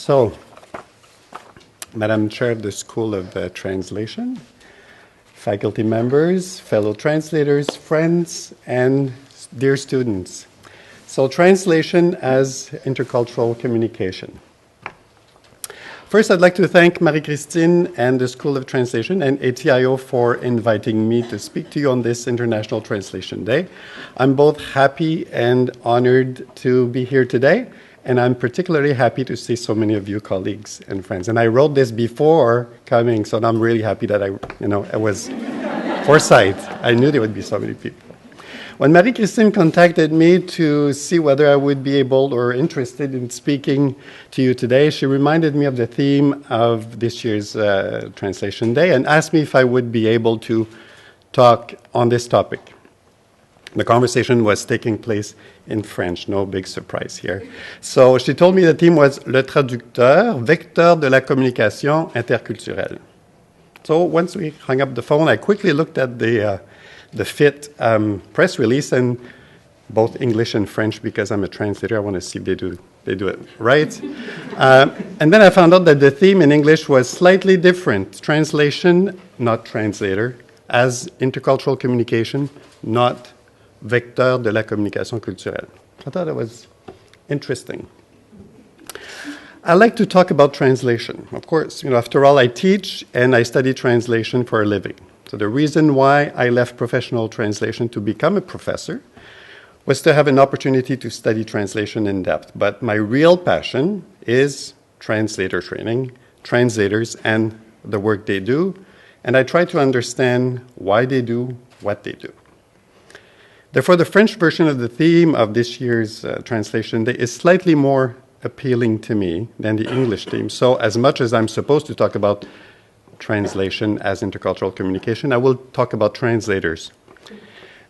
So, Madam Chair of the School of Translation, faculty members, fellow translators, friends, and dear students. So, translation as intercultural communication. First, I'd like to thank Marie-Christine and the School of Translation and ATIO for inviting me to speak to you on this International Translation Day. I'm both happy and honored to be here today, and I'm particularly happy to see so many of you colleagues and friends. And I wrote this before coming, so I'm really happy that it was foresight. I knew there would be so many people. When Marie-Christine contacted me to see whether I would be able or interested in speaking to you today, she reminded me of the theme of this year's Translation Day and asked me if I would be able to talk on this topic. The conversation was taking place in French, no big surprise here. So she told me the theme was Le traducteur, vecteur de la communication interculturelle. So once we hung up the phone, I quickly looked at the FIT press release, and both English and French, because I'm a translator, I want to see if they do it right. And then I found out that the theme in English was slightly different. Translation, not translator, as intercultural communication, not vecteur de la communication culturelle. I thought it was interesting. I like to talk about translation. Of course, after all, I teach and I study translation for a living. So the reason why I left professional translation to become a professor was to have an opportunity to study translation in depth. But my real passion is translator training, translators, and the work they do. And I try to understand why they do what they do. Therefore, the French version of the theme of this year's Translation Day is slightly more appealing to me than the English theme. So as much as I'm supposed to talk about translation as intercultural communication, I will talk about translators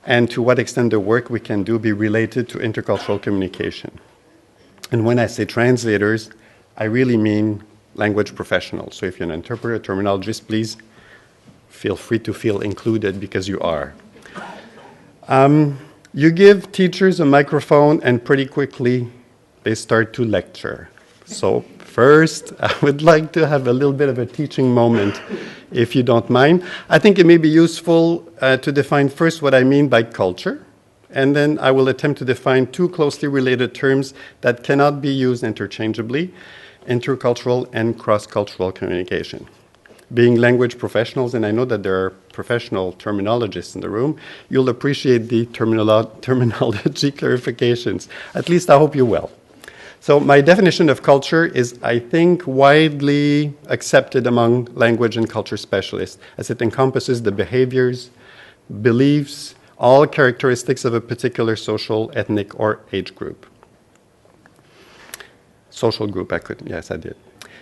and to what extent the work we can do be related to intercultural communication. And when I say translators, I really mean language professionals. So if you're an interpreter, terminologist, please feel free to feel included because you are. You give teachers a microphone and pretty quickly they start to lecture. So first, I would like to have a little bit of a teaching moment, if you don't mind. I think it may be useful to define first what I mean by culture, and then I will attempt to define two closely related terms that cannot be used interchangeably, intercultural and cross-cultural communication. Being language professionals, and I know that there are professional terminologists in the room, you'll appreciate the terminology clarifications. At least I hope you will. So my definition of culture is, I think, widely accepted among language and culture specialists, as it encompasses the behaviors, beliefs, all characteristics of a particular social, ethnic, or age group. Social group, yes, I did.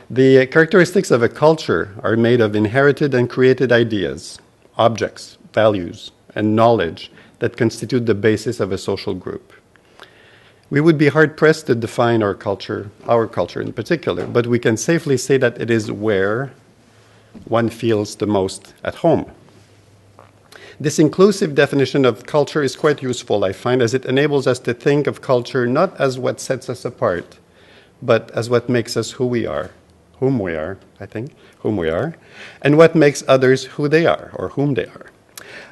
The characteristics of a culture are made of inherited and created ideas, objects, values, and knowledge that constitute the basis of a social group. We would be hard-pressed to define our culture in particular, but we can safely say that it is where one feels the most at home. This inclusive definition of culture is quite useful, I find, as it enables us to think of culture not as what sets us apart, but as what makes us whom we are, and what makes others who they are, or whom they are.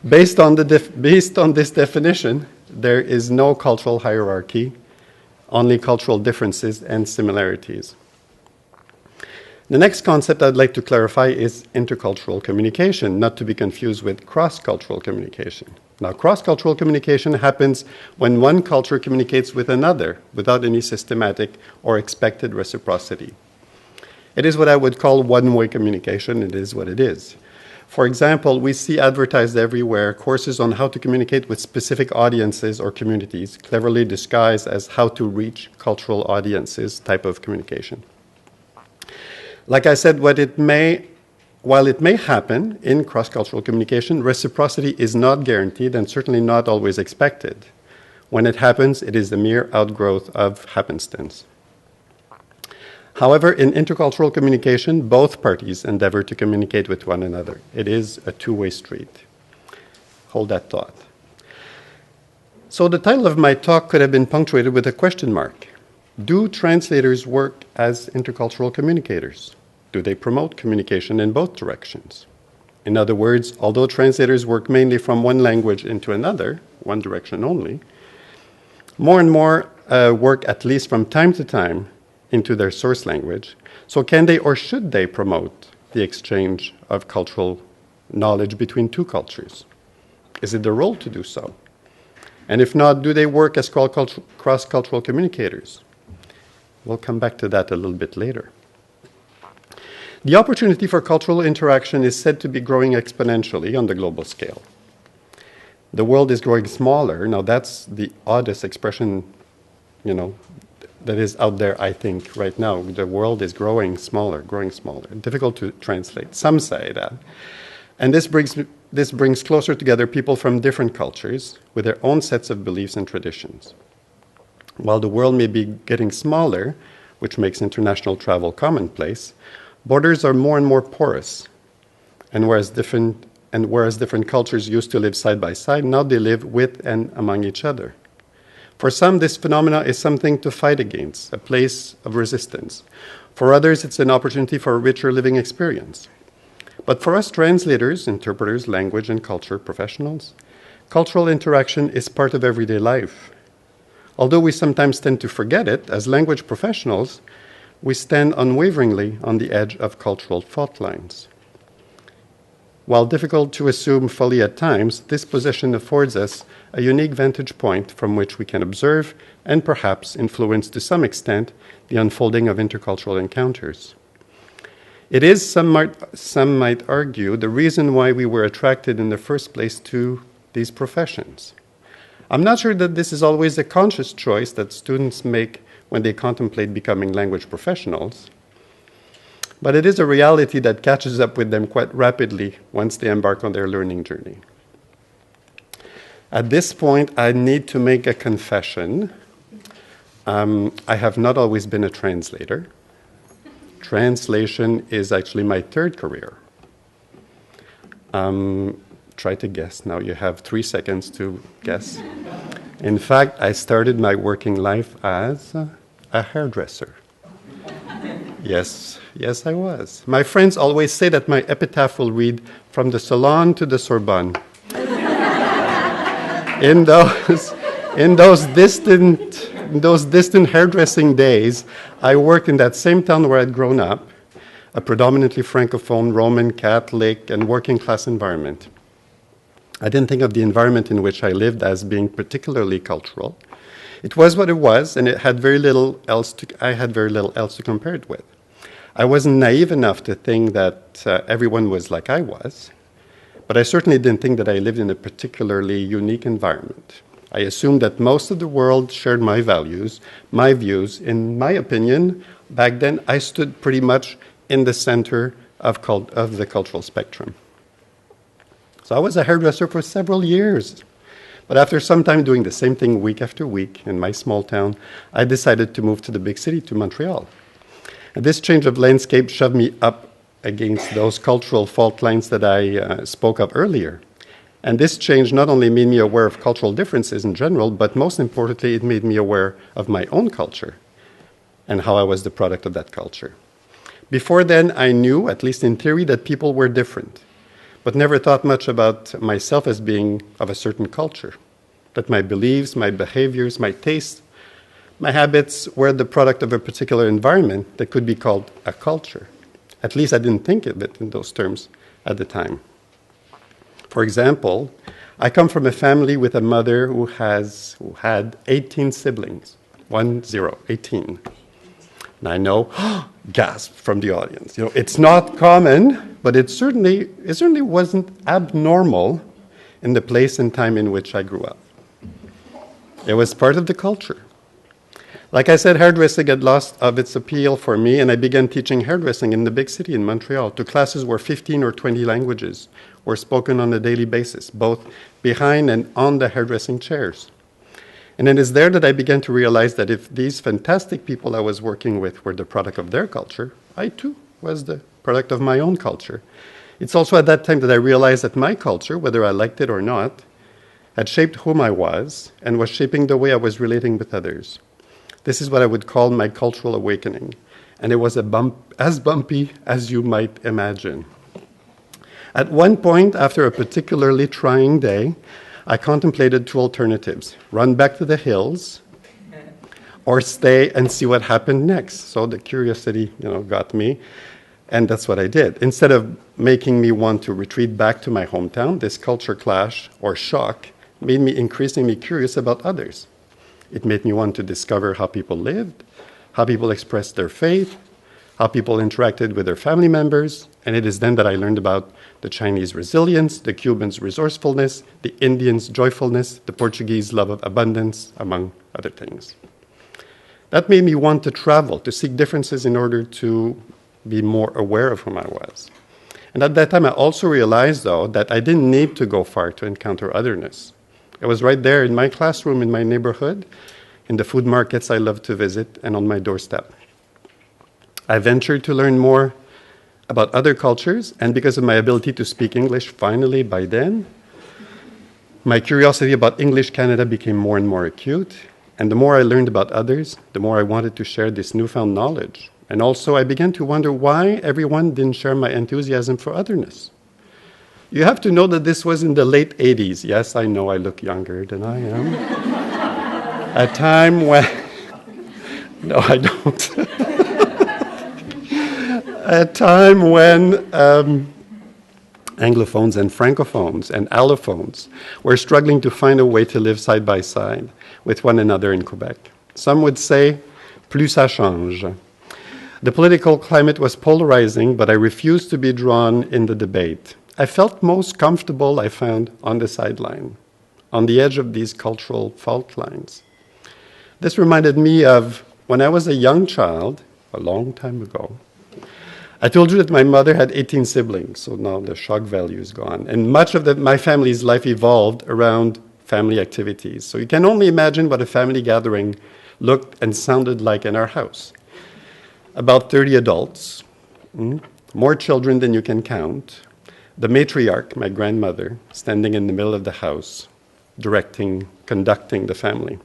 Based on this definition, there is no cultural hierarchy, only cultural differences and similarities. The next concept I'd like to clarify is intercultural communication, not to be confused with cross-cultural communication. Now, cross-cultural communication happens when one culture communicates with another without any systematic or expected reciprocity. It is what I would call one-way communication. It is what it is. For example, we see advertised everywhere courses on how to communicate with specific audiences or communities, cleverly disguised as how to reach cultural audiences type of communication. Like I said, while it may happen in cross-cultural communication, reciprocity is not guaranteed and certainly not always expected. When it happens, it is a mere outgrowth of happenstance. However, in intercultural communication, both parties endeavor to communicate with one another. It is a two-way street. Hold that thought. So the title of my talk could have been punctuated with a question mark. Do translators work as intercultural communicators? Do they promote communication in both directions? In other words, although translators work mainly from one language into another, one direction only, more and more work, at least from time to time, into their source language. So can they or should they promote the exchange of cultural knowledge between two cultures? Is it their role to do so? And if not, do they work as cross-cultural communicators? We'll come back to that a little bit later. The opportunity for cultural interaction is said to be growing exponentially on the global scale. The world is growing smaller. Now, that's the oddest expression, that is out there, I think, right now. The world is growing smaller. Difficult to translate. Some say that. And this brings closer together people from different cultures with their own sets of beliefs and traditions. While the world may be getting smaller, which makes international travel commonplace, borders are more and more porous. And whereas different cultures used to live side by side, now they live with and among each other. For some, this phenomena is something to fight against, a place of resistance. For others, it's an opportunity for a richer living experience. But for us translators, interpreters, language and culture professionals, cultural interaction is part of everyday life. Although we sometimes tend to forget it, as language professionals, we stand unwaveringly on the edge of cultural fault lines. While difficult to assume fully at times, this position affords us a unique vantage point from which we can observe and perhaps influence to some extent the unfolding of intercultural encounters. It is, some might argue, the reason why we were attracted in the first place to these professions. I'm not sure that this is always a conscious choice that students make when they contemplate becoming language professionals, but it is a reality that catches up with them quite rapidly once they embark on their learning journey. At this point, I need to make a confession. I have not always been a translator. Translation is actually my third career. Try to guess. Now you have 3 seconds to guess. In fact, I started my working life as a hairdresser. Yes, I was. My friends always say that my epitaph will read, "From the salon to the Sorbonne." In those distant hairdressing days, I worked in that same town where I'd grown up, a predominantly Francophone, Roman Catholic, and working class environment. I didn't think of the environment in which I lived as being particularly cultural. It was what it was, and I had very little else to compare it with. I wasn't naive enough to think that everyone was like I was, but I certainly didn't think that I lived in a particularly unique environment. I assumed that most of the world shared my values, my views. In my opinion, back then, I stood pretty much in the center of the cultural spectrum. So I was a hairdresser for several years. But after some time doing the same thing week after week in my small town, I decided to move to the big city, to Montreal. And this change of landscape shoved me up against those cultural fault lines that I spoke of earlier. And this change not only made me aware of cultural differences in general, but most importantly, it made me aware of my own culture and how I was the product of that culture. Before then, I knew, at least in theory, that people were different, but never thought much about myself as being of a certain culture, that my beliefs, my behaviors, my tastes, my habits were the product of a particular environment that could be called a culture. At least I didn't think of it in those terms at the time. For example, I come from a family with a mother who had 18 siblings. 18. And I know, gasp from the audience. It's not common, but it certainly wasn't abnormal in the place and time in which I grew up. It was part of the culture. Like I said, hairdressing had lost of its appeal for me, and I began teaching hairdressing in the big city in Montreal to classes where 15 or 20 languages were spoken on a daily basis, both behind and on the hairdressing chairs. And it is there that I began to realize that if these fantastic people I was working with were the product of their culture, I too was the product of my own culture. It's also at that time that I realized that my culture, whether I liked it or not, had shaped whom I was and was shaping the way I was relating with others. This is what I would call my cultural awakening, and it was as bumpy as you might imagine. At one point, after a particularly trying day, I contemplated two alternatives: run back to the hills or stay and see what happened next. So the curiosity, got me, and that's what I did. Instead of making me want to retreat back to my hometown, this culture clash or shock made me increasingly curious about others. It made me want to discover how people lived, how people expressed their faith, how people interacted with their family members, and it is then that I learned about the Chinese resilience, the Cubans' resourcefulness, the Indians' joyfulness, the Portuguese' love of abundance, among other things. That made me want to travel, to seek differences in order to be more aware of whom I was. And at that time, I also realized, though, that I didn't need to go far to encounter otherness. It was right there in my classroom, in my neighborhood, in the food markets I loved to visit, and on my doorstep. I ventured to learn more about other cultures, and because of my ability to speak English, finally, by then, my curiosity about English Canada became more and more acute, and the more I learned about others, the more I wanted to share this newfound knowledge. And also, I began to wonder why everyone didn't share my enthusiasm for otherness. You have to know that this was in the late 80s. Yes, I know I look younger than I am. A time when... No, I don't. A time when Anglophones and Francophones and Allophones were struggling to find a way to live side by side with one another in Quebec. Some would say, plus ça change. The political climate was polarizing, but I refused to be drawn in the debate. I felt most comfortable, I found, on the sideline, on the edge of these cultural fault lines. This reminded me of when I was a young child, a long time ago. I told you that my mother had 18 siblings, so now the shock value is gone. And much of my family's life evolved around family activities. So you can only imagine what a family gathering looked and sounded like in our house. About 30 adults, more children than you can count. The matriarch, my grandmother, standing in the middle of the house, conducting the family.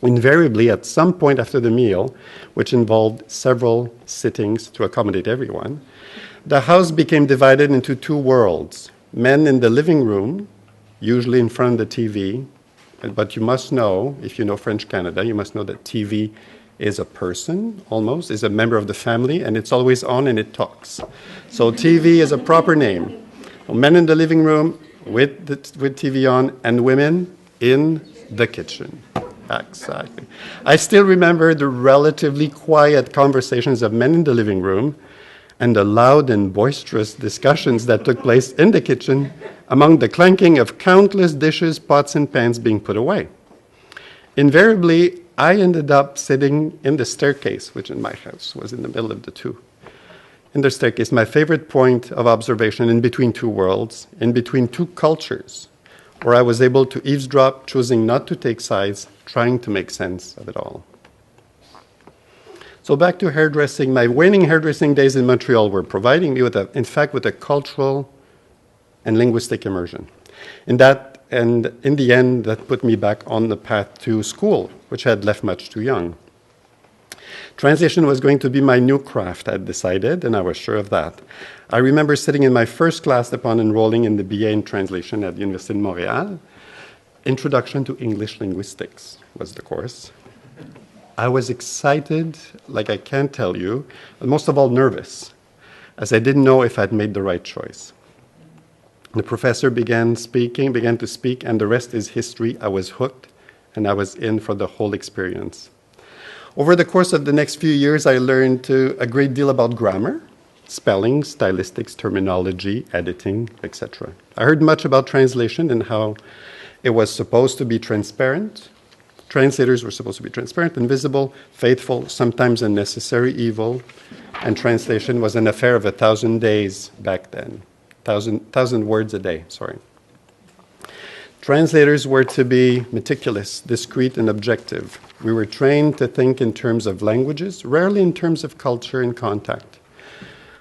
Invariably, at some point after the meal, which involved several sittings to accommodate everyone, the house became divided into two worlds. Men in the living room, usually in front of the TV, but you must know, if you know French Canada, you must know that TV is a person, almost, is a member of the family, and it's always on and it talks. So TV is a proper name. Men in the living room with TV on, and women in the kitchen. Exactly. I still remember the relatively quiet conversations of men in the living room and the loud and boisterous discussions that took place in the kitchen among the clanking of countless dishes, pots, and pans being put away. Invariably, I ended up sitting in the staircase, which in my house was in the middle of the two. In the staircase, my favorite point of observation in between two worlds, in between two cultures, where I was able to eavesdrop, choosing not to take sides, trying to make sense of it all. So back to hairdressing. My waning hairdressing days in Montreal were providing me with a cultural and linguistic immersion. And in the end, that put me back on the path to school, which I had left much too young. Translation was going to be my new craft, I had decided, and I was sure of that. I remember sitting in my first class upon enrolling in the BA in Translation at the University of Montreal. Introduction to English Linguistics was the course. I was excited, like I can't tell you, but most of all nervous, as I didn't know if I'd made the right choice. The professor began to speak, and the rest is history. I was hooked, and I was in for the whole experience. Over the course of the next few years, I learned a great deal about grammar, spelling, stylistics, terminology, editing, etc. I heard much about translation and how it was supposed to be transparent. Translators were supposed to be transparent and visible, faithful, sometimes a necessary evil, and translation was an affair of 1,000 days back then. 1,000 words a day, sorry. Translators were to be meticulous, discreet, and objective. We were trained to think in terms of languages, rarely in terms of culture and contact.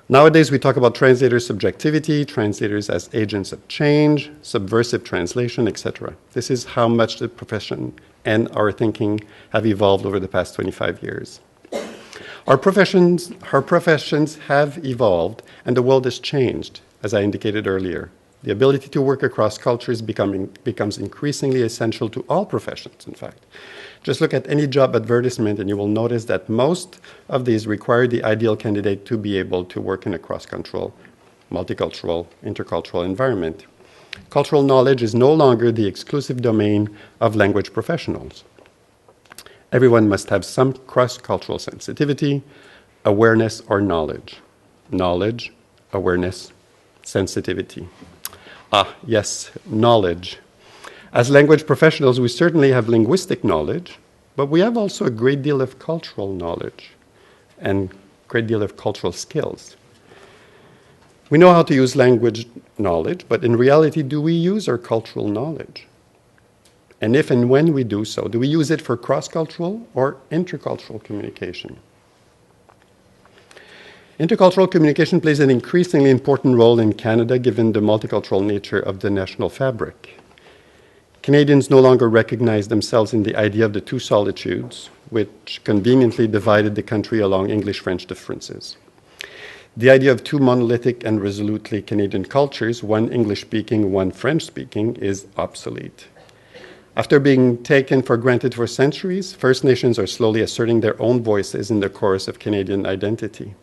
Nowadays, we talk about translators' subjectivity, translators as agents of change, subversive translation, etc. This is how much the profession and our thinking have evolved over the past 25 years. Our professions have evolved, and the world has changed, as I indicated earlier. The ability to work across cultures becomes increasingly essential to all professions, in fact. Just look at any job advertisement and you will notice that most of these require the ideal candidate to be able to work in a cross-cultural, multicultural, intercultural environment. Cultural knowledge is no longer the exclusive domain of language professionals. Everyone must have some cross-cultural sensitivity, awareness, or knowledge. Knowledge, awareness, sensitivity. Yes, knowledge. As language professionals, we certainly have linguistic knowledge, but we have also a great deal of cultural knowledge and a great deal of cultural skills. We know how to use language knowledge, but in reality, do we use our cultural knowledge? And if and when we do so, do we use it for cross-cultural or intercultural communication? Intercultural communication plays an increasingly important role in Canada given the multicultural nature of the national fabric. Canadians no longer recognize themselves in the idea of the two solitudes, which conveniently divided the country along English-French differences. The idea of two monolithic and resolutely Canadian cultures, one English-speaking, one French-speaking, is obsolete. After being taken for granted for centuries, First Nations are slowly asserting their own voices in the chorus of Canadian identity.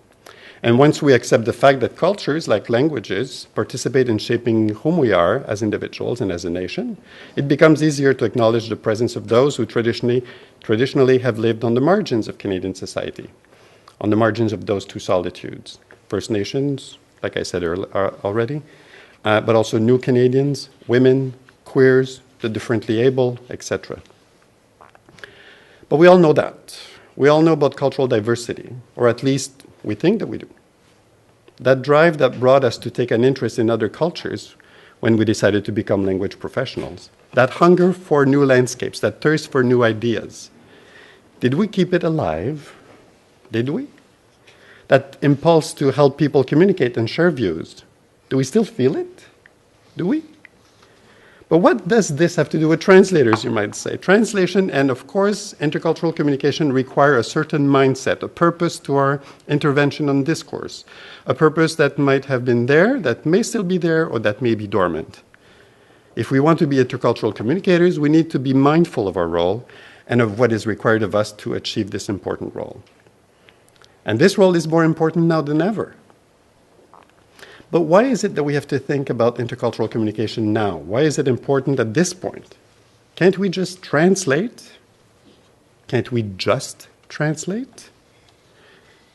And once we accept the fact that cultures, like languages, participate in shaping whom we are as individuals and as a nation, it becomes easier to acknowledge the presence of those who traditionally have lived on the margins of Canadian society, on the margins of those two solitudes. First Nations, like I said already, but also new Canadians, women, queers, the differently able, etc. But we all know that. We all know about cultural diversity, or at least we think that we do. That drive that brought us to take an interest in other cultures when we decided to become language professionals, that hunger for new landscapes, that thirst for new ideas, did we keep it alive? Did we? That impulse to help people communicate and share views, do we still feel it? Do we? But what does this have to do with translators, you might say? Translation and, of course, intercultural communication require a certain mindset, a purpose to our intervention on discourse, a purpose that might have been there, that may still be there, or that may be dormant. If we want to be intercultural communicators, we need to be mindful of our role and of what is required of us to achieve this important role. And this role is more important now than ever. But why is it that we have to think about intercultural communication now? Why is it important at this point? Can't we just translate? Can't we just translate?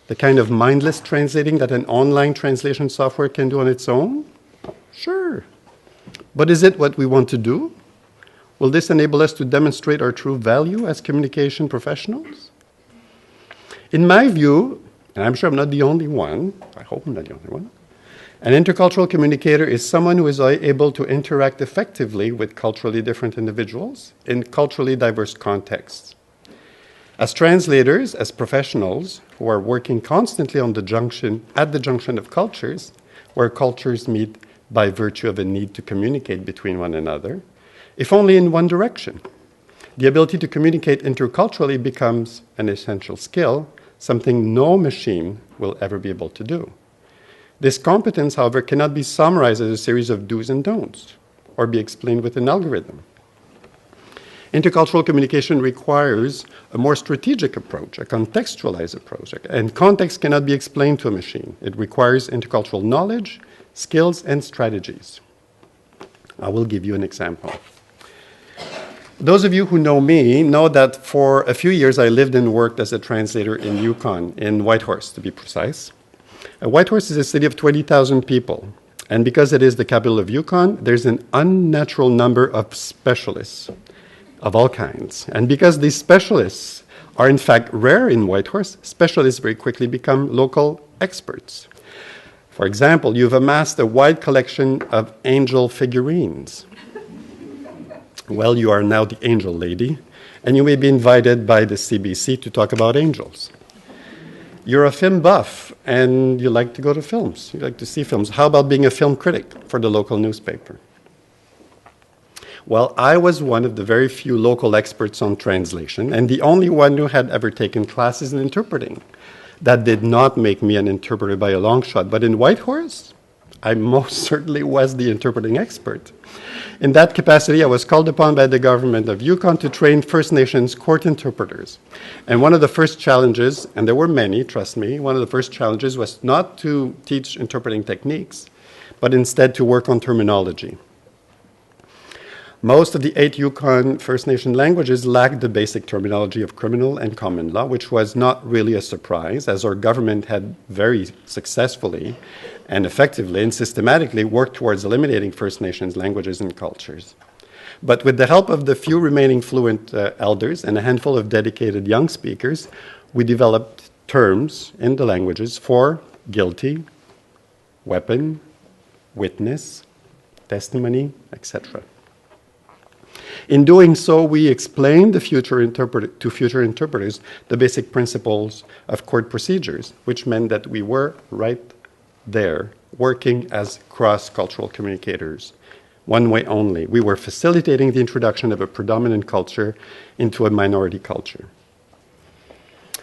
The kind of mindless translating that an online translation software can do on its own? Sure. But is it what we want to do? Will this enable us to demonstrate our true value as communication professionals? In my view, and I'm sure I'm not the only one, I hope I'm not the only one, an intercultural communicator is someone who is able to interact effectively with culturally different individuals in culturally diverse contexts. As translators, as professionals who are working constantly at the junction of cultures, where cultures meet by virtue of a need to communicate between one another, if only in one direction, the ability to communicate interculturally becomes an essential skill, something no machine will ever be able to do. This competence, however, cannot be summarized as a series of do's and don'ts or be explained with an algorithm. Intercultural communication requires a more strategic approach, a contextualized approach, and context cannot be explained to a machine. It requires intercultural knowledge, skills, and strategies. I will give you an example. Those of you who know me know that for a few years I lived and worked as a translator in Yukon, in Whitehorse to be precise. Whitehorse is a city of 20,000 people, and because it is the capital of Yukon, there's an unnatural number of specialists of all kinds. And because these specialists are in fact rare in Whitehorse, specialists very quickly become local experts. For example, you've amassed a wide collection of angel figurines. Well, you are now the angel lady, and you may be invited by the CBC to talk about angels. You're a film buff, and you like to go to films. You like to see films. How about being a film critic for the local newspaper? Well, I was one of the very few local experts on translation, and the only one who had ever taken classes in interpreting. That did not make me an interpreter by a long shot, but in Whitehorse, I most certainly was the interpreting expert. In that capacity, I was called upon by the government of Yukon to train First Nations court interpreters. And one of the first challenges, and there were many, trust me, one of the first challenges was not to teach interpreting techniques, but instead to work on terminology. Most of the 8 Yukon First Nation languages lacked the basic terminology of criminal and common law, which was not really a surprise, as our government had very successfully and effectively and systematically worked towards eliminating First Nations languages and cultures. But with the help of the few remaining fluent elders and a handful of dedicated young speakers, we developed terms in the languages for guilty, weapon, witness, testimony, etc. In doing so, we explained to future interpreters the basic principles of court procedures, which meant that we were right there working as cross-cultural communicators, one way only. We were facilitating the introduction of a predominant culture into a minority culture.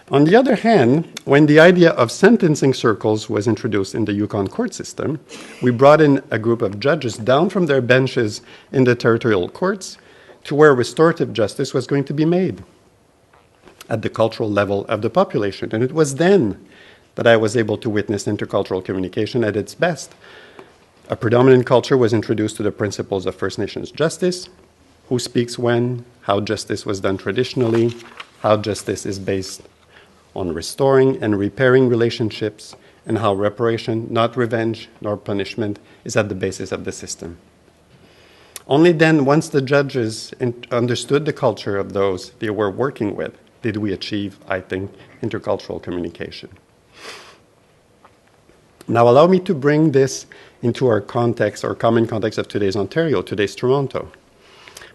On the other hand, when the idea of sentencing circles was introduced in the Yukon court system, we brought in a group of judges down from their benches in the territorial courts to where restorative justice was going to be made at the cultural level of the population. And it was then that I was able to witness intercultural communication at its best. A predominant culture was introduced to the principles of First Nations justice, who speaks when, how justice was done traditionally, how justice is based on restoring and repairing relationships, and how reparation, not revenge nor punishment, is at the basis of the system. Only then, once the judges understood the culture of those they were working with, did we achieve, I think, intercultural communication. Now, allow me to bring this into our context, our common context of today's Ontario, today's Toronto.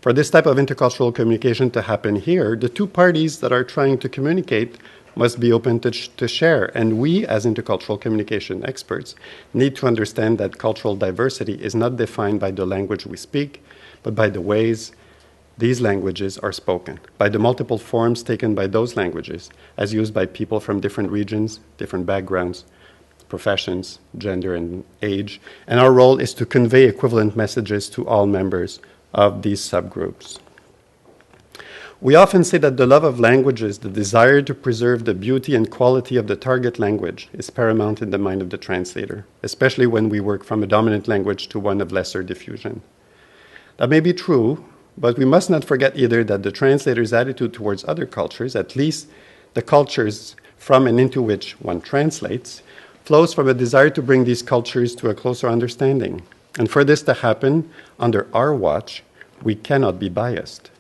For this type of intercultural communication to happen here, the two parties that are trying to communicate must be open to share. And we, as intercultural communication experts, need to understand that cultural diversity is not defined by the language we speak, but by the ways these languages are spoken, by the multiple forms taken by those languages, as used by people from different regions, different backgrounds, professions, gender, and age. And our role is to convey equivalent messages to all members of these subgroups. We often say that the love of languages, the desire to preserve the beauty and quality of the target language, is paramount in the mind of the translator, especially when we work from a dominant language to one of lesser diffusion. That may be true, but we must not forget either that the translator's attitude towards other cultures, at least the cultures from and into which one translates, flows from a desire to bring these cultures to a closer understanding. And for this to happen, under our watch, we cannot be biased.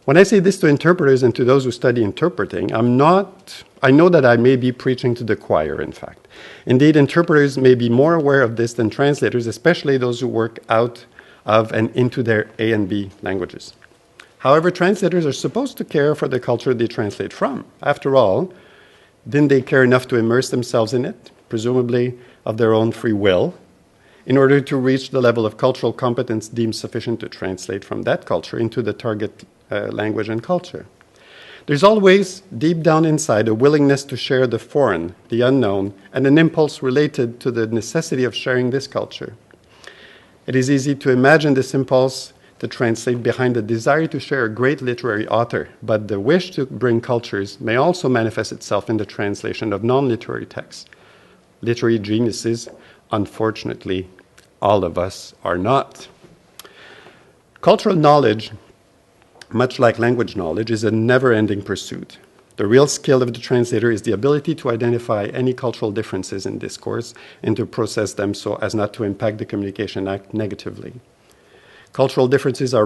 When I say this to interpreters and to those who study interpreting, I know that I may be preaching to the choir, in fact. Indeed, interpreters may be more aware of this than translators, especially those who work out of and into their A and B languages. However, translators are supposed to care for the culture they translate from. After all, didn't they care enough to immerse themselves in it, presumably of their own free will, in order to reach the level of cultural competence deemed sufficient to translate from that culture into the target language and culture? There's always, deep down inside, a willingness to share the foreign, the unknown, and an impulse related to the necessity of sharing this culture. It is easy to imagine this impulse to translate behind the desire to share a great literary author, but the wish to bring cultures may also manifest itself in the translation of non-literary texts. Literary geniuses, unfortunately, all of us are not. Cultural knowledge, much like language knowledge, is a never-ending pursuit. The real skill of the translator is the ability to identify any cultural differences in discourse and to process them so as not to impact the communication act negatively. Cultural differences are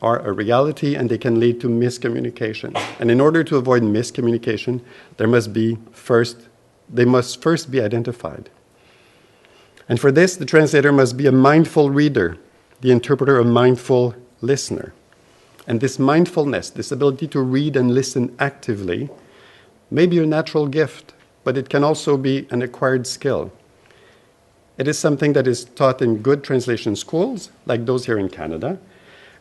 a reality, and they can lead to miscommunication. And in order to avoid miscommunication, they must first be identified. And for this, the translator must be a mindful reader, the interpreter a mindful listener. And this mindfulness, this ability to read and listen actively, may be a natural gift, but it can also be an acquired skill. It is something that is taught in good translation schools, like those here in Canada,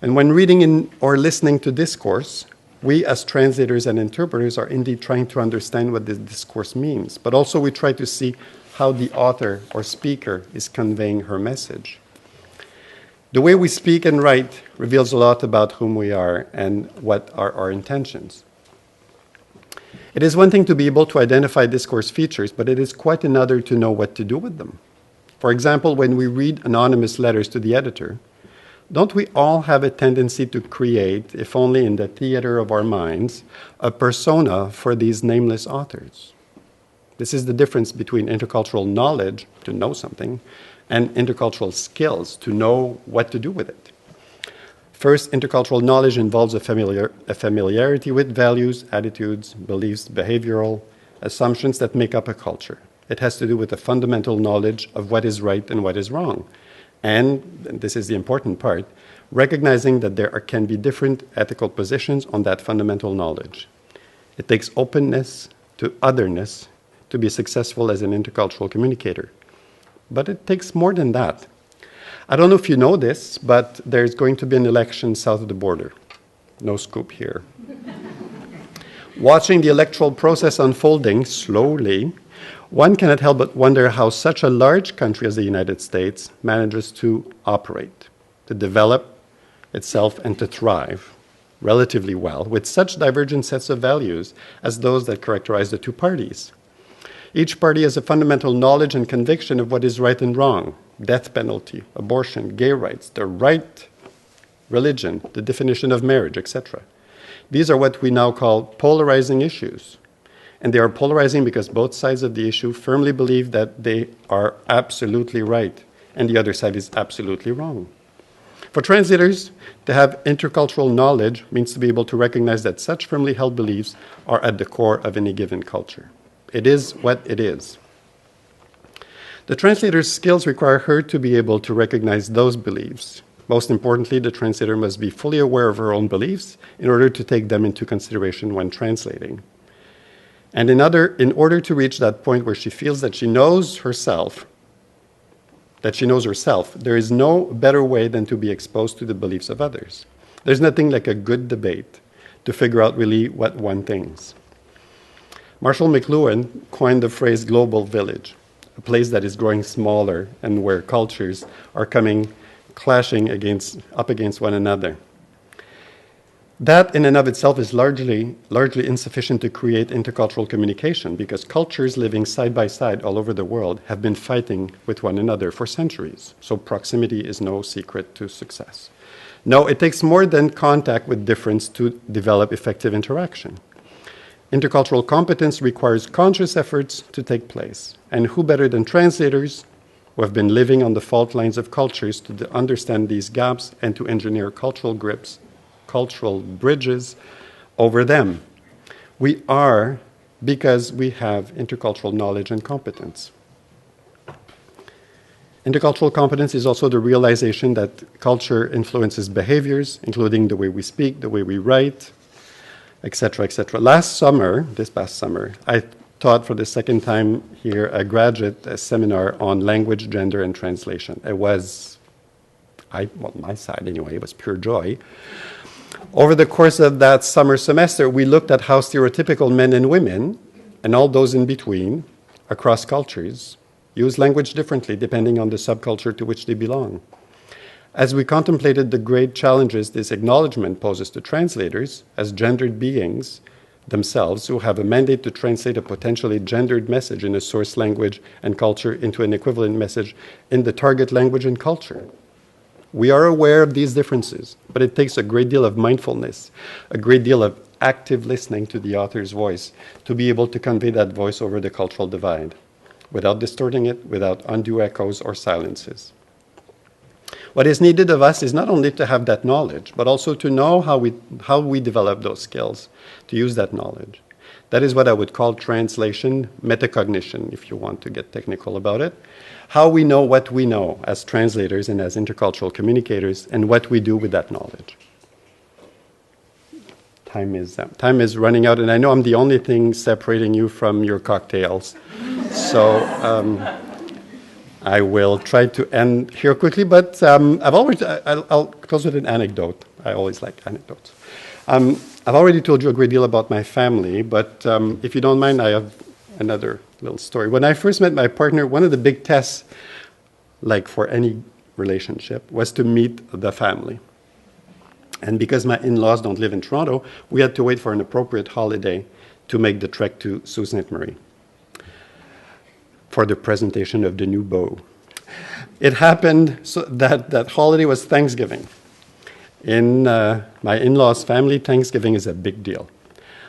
And when reading or listening to discourse, we as translators and interpreters are indeed trying to understand what this discourse means, but also we try to see how the author or speaker is conveying her message. The way we speak and write reveals a lot about whom we are and what are our intentions. It is one thing to be able to identify discourse features, but it is quite another to know what to do with them. For example, when we read anonymous letters to the editor, don't we all have a tendency to create, if only in the theater of our minds, a persona for these nameless authors? This is the difference between intercultural knowledge, to know something, and intercultural skills, to know what to do with it. First, intercultural knowledge involves a familiarity with values, attitudes, beliefs, behavioral assumptions that make up a culture. It has to do with a fundamental knowledge of what is right and what is wrong. And this is the important part, recognizing that there can be different ethical positions on that fundamental knowledge. It takes openness to otherness to be successful as an intercultural communicator. But it takes more than that. I don't know if you know this, but there's going to be an election south of the border. No scoop here. Watching the electoral process unfolding slowly, one cannot help but wonder how such a large country as the United States manages to operate, to develop itself and to thrive relatively well with such divergent sets of values as those that characterize the two parties. Each party has a fundamental knowledge and conviction of what is right and wrong, death penalty, abortion, gay rights, the right religion, the definition of marriage, etc. These are what we now call polarizing issues. And they are polarizing because both sides of the issue firmly believe that they are absolutely right and the other side is absolutely wrong. For translators, to have intercultural knowledge means to be able to recognize that such firmly held beliefs are at the core of any given culture. It is what it is. The translator's skills require her to be able to recognize those beliefs. Most importantly, the translator must be fully aware of her own beliefs in order to take them into consideration when translating. And in order to reach that point where she feels that she knows herself, there is no better way than to be exposed to the beliefs of others. There's nothing like a good debate to figure out really what one thinks. Marshall McLuhan coined the phrase global village, a place that is growing smaller and where cultures are clashing up against one another. That in and of itself is largely insufficient to create intercultural communication because cultures living side by side all over the world have been fighting with one another for centuries. So proximity is no secret to success. No, it takes more than contact with difference to develop effective interaction. Intercultural competence requires conscious efforts to take place. And who better than translators who have been living on the fault lines of cultures to understand these gaps and to engineer cultural bridges over them. We are because we have intercultural knowledge and competence. Intercultural competence is also the realization that culture influences behaviors, including the way we speak, the way we write, etc., etc. This past summer, I taught for the second time here a graduate seminar on language, gender, and translation. It was, my side anyway, it was pure joy. Over the course of that summer semester, we looked at how stereotypical men and women, and all those in between, across cultures, use language differently depending on the subculture to which they belong. As we contemplated the great challenges this acknowledgement poses to translators as gendered beings themselves who have a mandate to translate a potentially gendered message in a source language and culture into an equivalent message in the target language and culture. We are aware of these differences, but it takes a great deal of mindfulness, a great deal of active listening to the author's voice to be able to convey that voice over the cultural divide, without distorting it, without undue echoes or silences. What is needed of us is not only to have that knowledge, but also to know how we develop those skills, to use that knowledge. That is what I would call translation metacognition, if you want to get technical about it. How we know what we know as translators and as intercultural communicators, and what we do with that knowledge. Time is running out, and I know I'm the only thing separating you from your cocktails. So I will try to end here quickly, but I'll close with an anecdote. I always like anecdotes. I've already told you a great deal about my family, but if you don't mind, I have another little story. When I first met my partner, one of the big tests, like for any relationship, was to meet the family. And because my in-laws don't live in Toronto, we had to wait for an appropriate holiday to make the trek to Sault Ste. Marie for the presentation of the new beau. It happened so that holiday was Thanksgiving. In my in-laws' family, Thanksgiving is a big deal.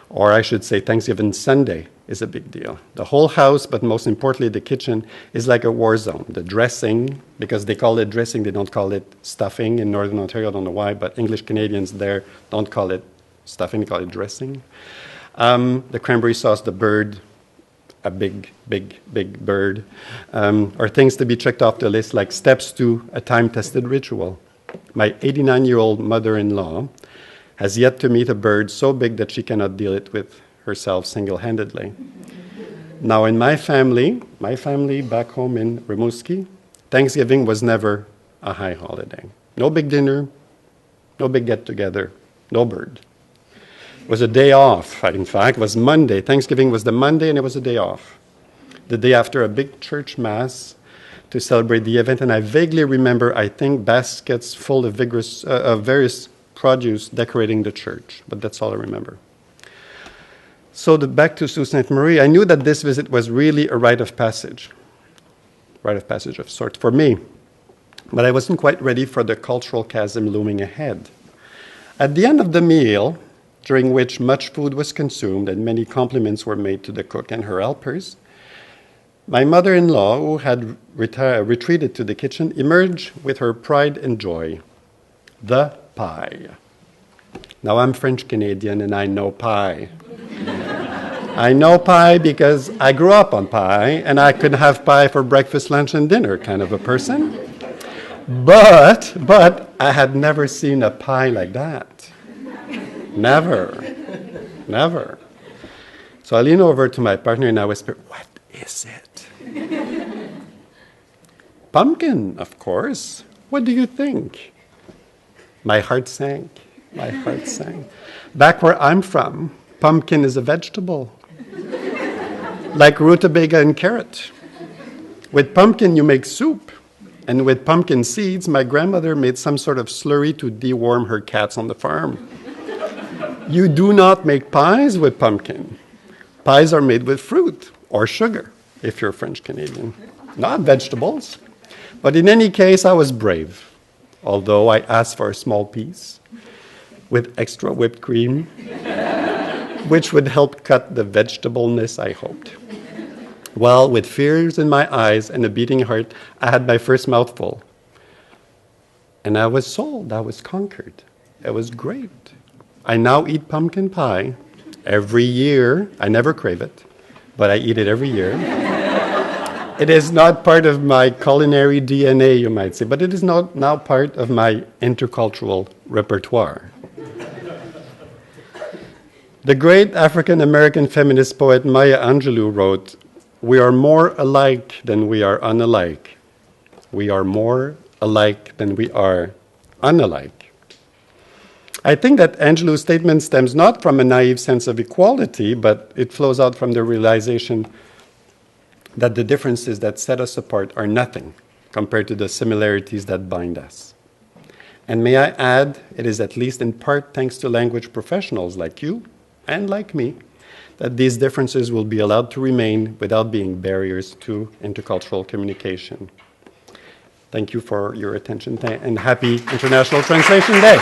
Or I should say Thanksgiving Sunday is a big deal. The whole house, but most importantly the kitchen, is like a war zone. The dressing, because they call it dressing, they don't call it stuffing. In Northern Ontario, I don't know why, but English Canadians there don't call it stuffing, they call it dressing. The cranberry sauce, the bird, a big bird, are things to be checked off the list, like steps to a time-tested ritual. My 89-year-old mother-in-law has yet to meet a bird so big that she cannot deal it with herself single-handedly. Now, in my family back home in Rimouski, Thanksgiving was never a high holiday. No big dinner, no big get-together, no bird. It was a day off, in fact. It was Monday. Thanksgiving was the Monday, and it was a day off. The day after a big church mass to celebrate the event, and I vaguely remember, I think, baskets full of various produce decorating the church, but that's all I remember. So back to Sault Ste. Marie, I knew that this visit was really a rite of passage of sorts for me, but I wasn't quite ready for the cultural chasm looming ahead. At the end of the meal, during which much food was consumed and many compliments were made to the cook and her helpers, my mother-in-law, who had retreated to the kitchen, emerged with her pride and joy, the pie. Now, I'm French-Canadian and I know pie. I know pie because I grew up on pie and I could have pie for breakfast, lunch, and dinner kind of a person. But I had never seen a pie like that. Never. So I lean over to my partner and I whisper, "What is it?" "Pumpkin, of course. What do you think?" My heart sank. Back where I'm from, pumpkin is a vegetable, like rutabaga and carrot. With pumpkin, you make soup. And with pumpkin seeds, my grandmother made some sort of slurry to deworm her cats on the farm. You do not make pies with pumpkin. Pies are made with fruit or sugar, if you're French Canadian, not vegetables. But in any case, I was brave, although I asked for a small piece with extra whipped cream, which would help cut the vegetableness I hoped. Well, with fears in my eyes and a beating heart, I had my first mouthful. And I was sold, I was conquered. It was great. I now eat pumpkin pie every year. I never crave it, but I eat it every year. It is not part of my culinary DNA, you might say, but it is now part of my intercultural repertoire. The great African-American feminist poet Maya Angelou wrote, "We are more alike than we are unalike. We are more alike than we are unalike." I think that Angelou's statement stems not from a naive sense of equality, but it flows out from the realization that the differences that set us apart are nothing compared to the similarities that bind us. And may I add, it is at least in part thanks to language professionals like you and like me that these differences will be allowed to remain without being barriers to intercultural communication. Thank you for your attention and happy International Translation Day.